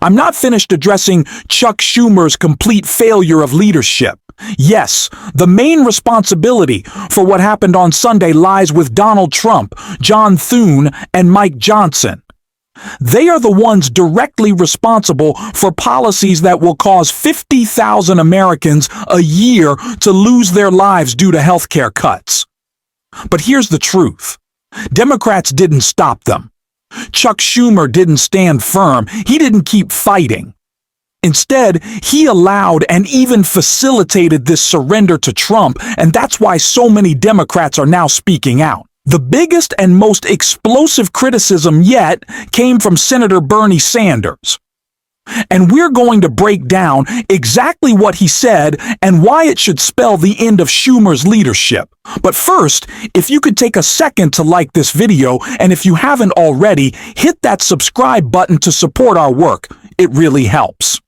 I'm not finished addressing Chuck Schumer's complete failure of leadership. Yes, the main responsibility for what happened on Sunday lies with Donald Trump, John Thune, and Mike Johnson. They are the ones directly responsible for policies that will cause 50,000 Americans a year to lose their lives due to health care cuts. But here's the truth. Democrats didn't stop them. Chuck Schumer didn't stand firm. He didn't keep fighting. Instead, he allowed and even facilitated this surrender to Trump, and that's why so many Democrats are now speaking out. The biggest and most explosive criticism yet came from Senator Bernie Sanders. And we're going to break down exactly what he said and why it should spell the end of Schumer's leadership. But first, if you could take a second to like this video, and if you haven't already, hit that subscribe button to support our work. It really helps.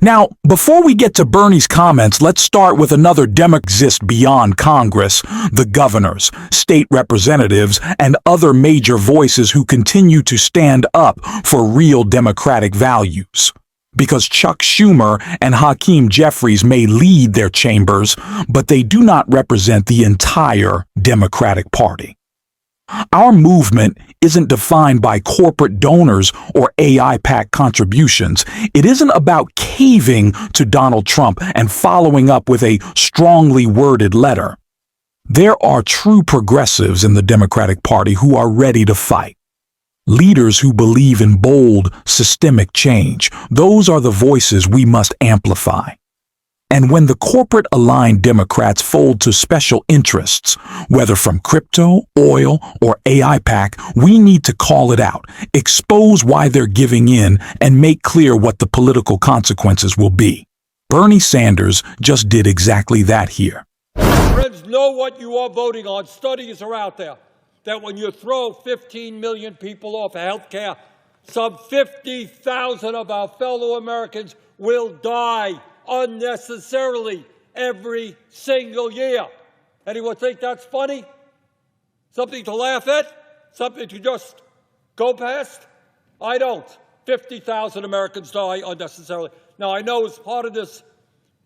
Now, before we get to Bernie's comments, let's start with another Democrat exist beyond Congress, the governors, state representatives, and other major voices who continue to stand up for real democratic values. Because Chuck Schumer and Hakeem Jeffries may lead their chambers, but they do not represent the entire Democratic Party. Our movement isn't defined by corporate donors or AI PAC contributions. It isn't about caving to Donald Trump and following up with a strongly worded letter. There are true progressives in the Democratic Party who are ready to fight. Leaders who believe in bold, systemic change. Those are the voices we must amplify. And when the corporate-aligned Democrats fold to special interests, whether from crypto, oil, or AI PAC, we need to call it out, expose why they're giving in, and make clear what the political consequences will be. Bernie Sanders just did exactly that here. Friends, know what you are voting on. Studies are out there that when you throw 15 million people off of health care, some 50,000 of our fellow Americans will die unnecessarily every single year. Anyone think that's funny? Something to laugh at? Something to just go past? I don't. 50,000 Americans die unnecessarily. Now, I know as part of this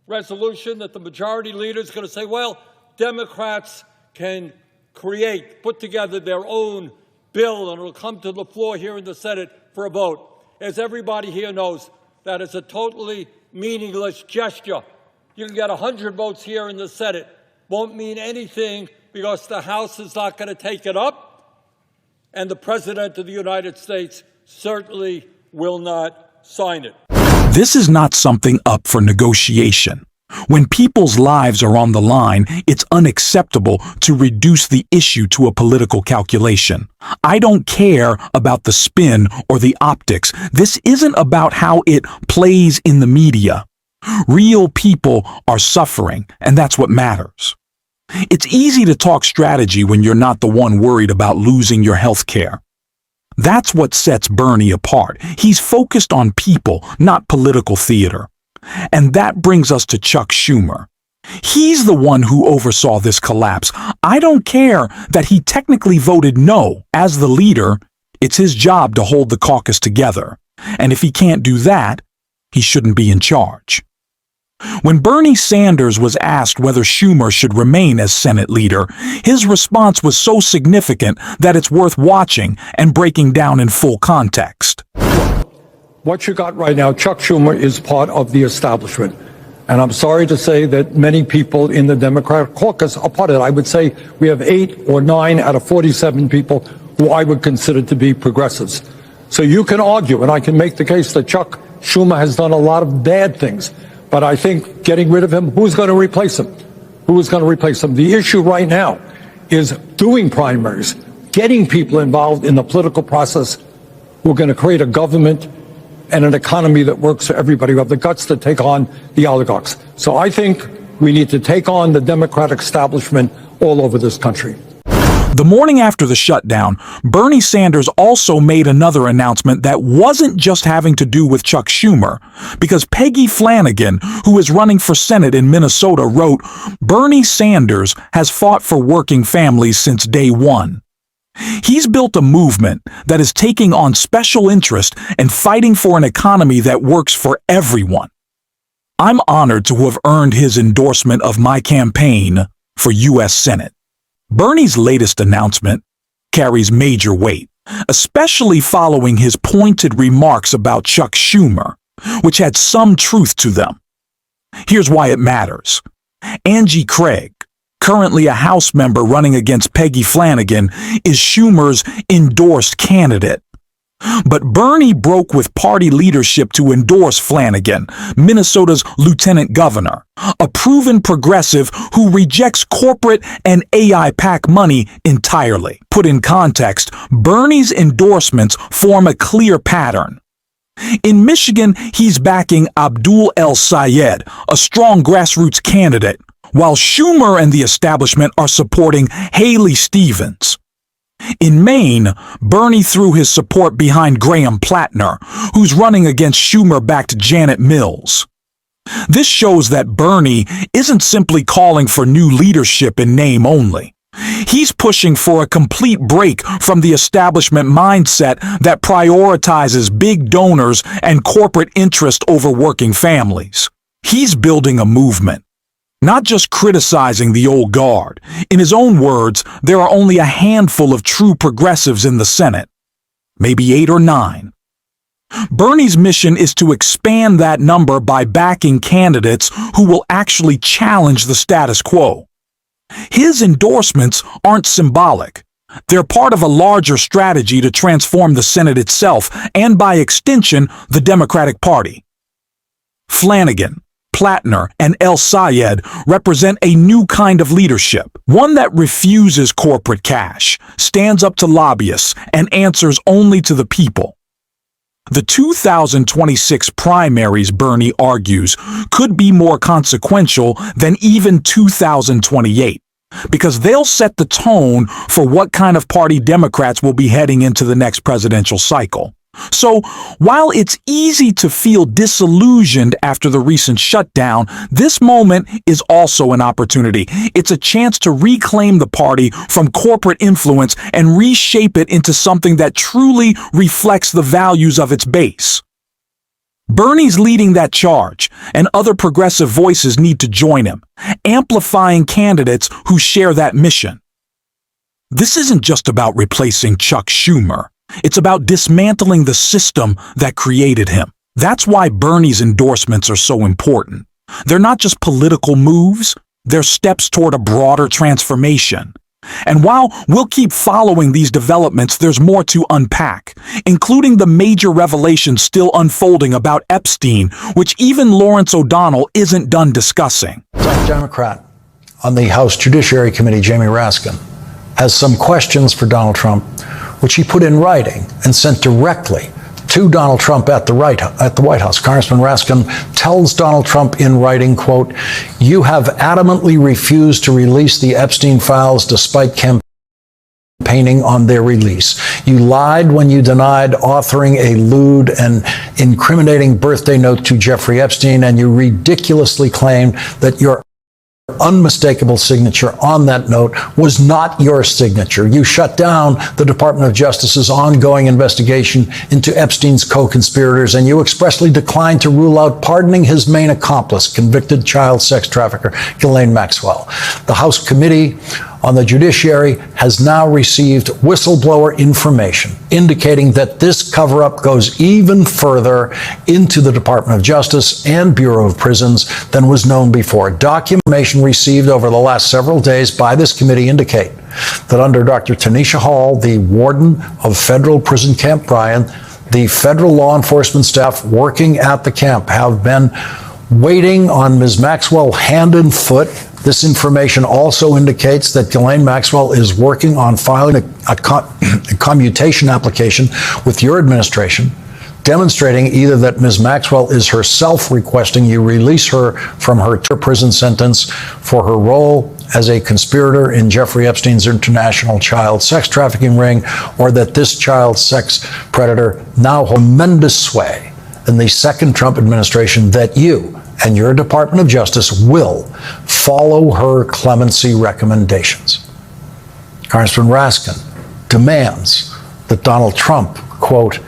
resolution that the majority leader is going to say, well, Democrats can put together their own bill, and it'll come to the floor here in the Senate for a vote. As everybody here knows, that is a totally meaningless gesture. You can get 100 votes here in the Senate. Won't mean anything because the House is not going to take it up, and the President of the United States certainly will not sign it. This is not something up for negotiation. When people's lives are on the line, it's unacceptable to reduce the issue to a political calculation. I don't care about the spin or the optics. This isn't about how it plays in the media. Real people are suffering, and that's what matters. It's easy to talk strategy when you're not the one worried about losing your health care. That's what sets Bernie apart. He's focused on people, not political theater. And that brings us to Chuck Schumer. He's the one who oversaw this collapse. I don't care that he technically voted no. As the leader, it's his job to hold the caucus together. And if he can't do that, he shouldn't be in charge. When Bernie Sanders was asked whether Schumer should remain as Senate leader, his response was so significant that it's worth watching and breaking down in full context. What you got right now, Chuck Schumer is part of the establishment. And I'm sorry to say that many people in the Democratic caucus are part of it. I would say we have 8 or 9 out of 47 people who I would consider to be progressives. So you can argue, and I can make the case that Chuck Schumer has done a lot of bad things. But I think getting rid of him, who's going to replace him? Who is going to replace him? The issue right now is doing primaries, getting people involved in the political process who are going to create a government and an economy that works for everybody, who have the guts to take on the oligarchs. So I think we need to take on the Democratic establishment all over this country. The morning after the shutdown, Bernie Sanders also made another announcement that wasn't just having to do with Chuck Schumer, because Peggy Flanagan, who is running for Senate in Minnesota, wrote, "Bernie Sanders has fought for working families since day one." He's built a movement that is taking on special interest and fighting for an economy that works for everyone. I'm honored to have earned his endorsement of my campaign for U.S. Senate. Bernie's latest announcement carries major weight, especially following his pointed remarks about Chuck Schumer, which had some truth to them. Here's why it matters. Angie Craig, currently a House member running against Peggy Flanagan, is Schumer's endorsed candidate. But Bernie broke with party leadership to endorse Flanagan, Minnesota's lieutenant governor, a proven progressive who rejects corporate and AI PAC money entirely. Put in context, Bernie's endorsements form a clear pattern. In Michigan, he's backing Abdul El-Sayed, a strong grassroots candidate, while Schumer and the establishment are supporting Haley Stevens. In Maine, Bernie threw his support behind Graham Plattner, who's running against Schumer-backed Janet Mills. This shows that Bernie isn't simply calling for new leadership in name only. He's pushing for a complete break from the establishment mindset that prioritizes big donors and corporate interest over working families. He's building a movement, not just criticizing the old guard. In his own words, there are only a handful of true progressives in the Senate, maybe 8 or 9. Bernie's mission is to expand that number by backing candidates who will actually challenge the status quo. His endorsements aren't symbolic. They're part of a larger strategy to transform the Senate itself and, by extension, the Democratic Party. Flanagan, Plattner, and El-Sayed represent a new kind of leadership, one that refuses corporate cash, stands up to lobbyists, and answers only to the people. The 2026 primaries, Bernie argues, could be more consequential than even 2028, because they'll set the tone for what kind of party Democrats will be heading into the next presidential cycle. So, while it's easy to feel disillusioned after the recent shutdown, this moment is also an opportunity. It's a chance to reclaim the party from corporate influence and reshape it into something that truly reflects the values of its base. Bernie's leading that charge, and other progressive voices need to join him, amplifying candidates who share that mission. This isn't just about replacing Chuck Schumer. It's about dismantling the system that created him. That's why Bernie's endorsements are so important. They're not just political moves, they're steps toward a broader transformation. And while we'll keep following these developments, there's more to unpack, including the major revelations still unfolding about Epstein, which even Lawrence O'Donnell isn't done discussing. Democrat on the House Judiciary Committee, Jamie Raskin, has some questions for Donald Trump, which he put in writing and sent directly to Donald Trump at the White House. Congressman Raskin tells Donald Trump in writing, quote, "You have adamantly refused to release the Epstein files despite campaigning on their release. You lied when you denied authoring a lewd and incriminating birthday note to Jeffrey Epstein, and you ridiculously claimed that your unmistakable signature on that note was not your signature. You shut down the Department of Justice's ongoing investigation into Epstein's co-conspirators, and you expressly declined to rule out pardoning his main accomplice, convicted child sex trafficker Ghislaine Maxwell. The House Committee on the Judiciary has now received whistleblower information indicating that this cover-up goes even further into the Department of Justice and Bureau of Prisons than was known before. Documentation received over the last several days by this committee indicate that under Dr. Tanisha Hall, the warden of federal prison Camp Bryan, the federal law enforcement staff working at the camp have been waiting on Ms. Maxwell hand and foot. This information also indicates that Ghislaine Maxwell is working on filing a commutation application with your administration, demonstrating either that Ms. Maxwell is herself requesting you release her from her prison sentence for her role as a conspirator in Jeffrey Epstein's international child sex trafficking ring, or that this child sex predator now holds tremendous sway in the second Trump administration, that you and your Department of Justice will follow her clemency recommendations. Congressman Raskin demands that Donald Trump, quote,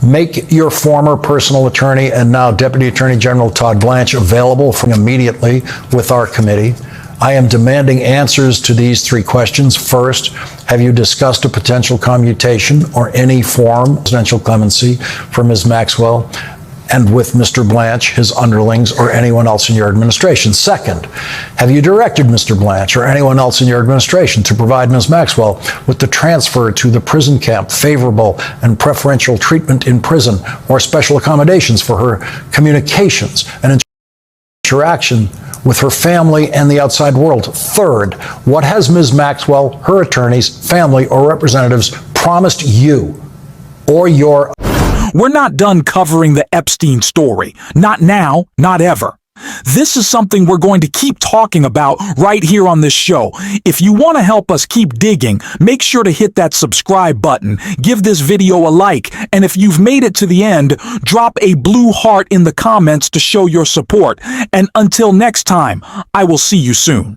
make your former personal attorney and now Deputy Attorney General Todd Blanche available immediately with our committee. I am demanding answers to these three questions. First, have you discussed a potential commutation or any form of presidential clemency for Ms. Maxwell and with Mr. Blanche, his underlings, or anyone else in your administration? Second, have you directed Mr. Blanche or anyone else in your administration to provide Ms. Maxwell with the transfer to the prison camp, favorable and preferential treatment in prison, or special accommodations for her communications and interaction with her family and the outside world? Third, what has Ms. Maxwell, her attorneys, family, or representatives promised you or your... We're not done covering the Epstein story. Not now, not ever. This is something we're going to keep talking about right here on this show. If you want to help us keep digging, make sure to hit that subscribe button, give this video a like, and if you've made it to the end, drop a blue heart in the comments to show your support. And until next time, I will see you soon.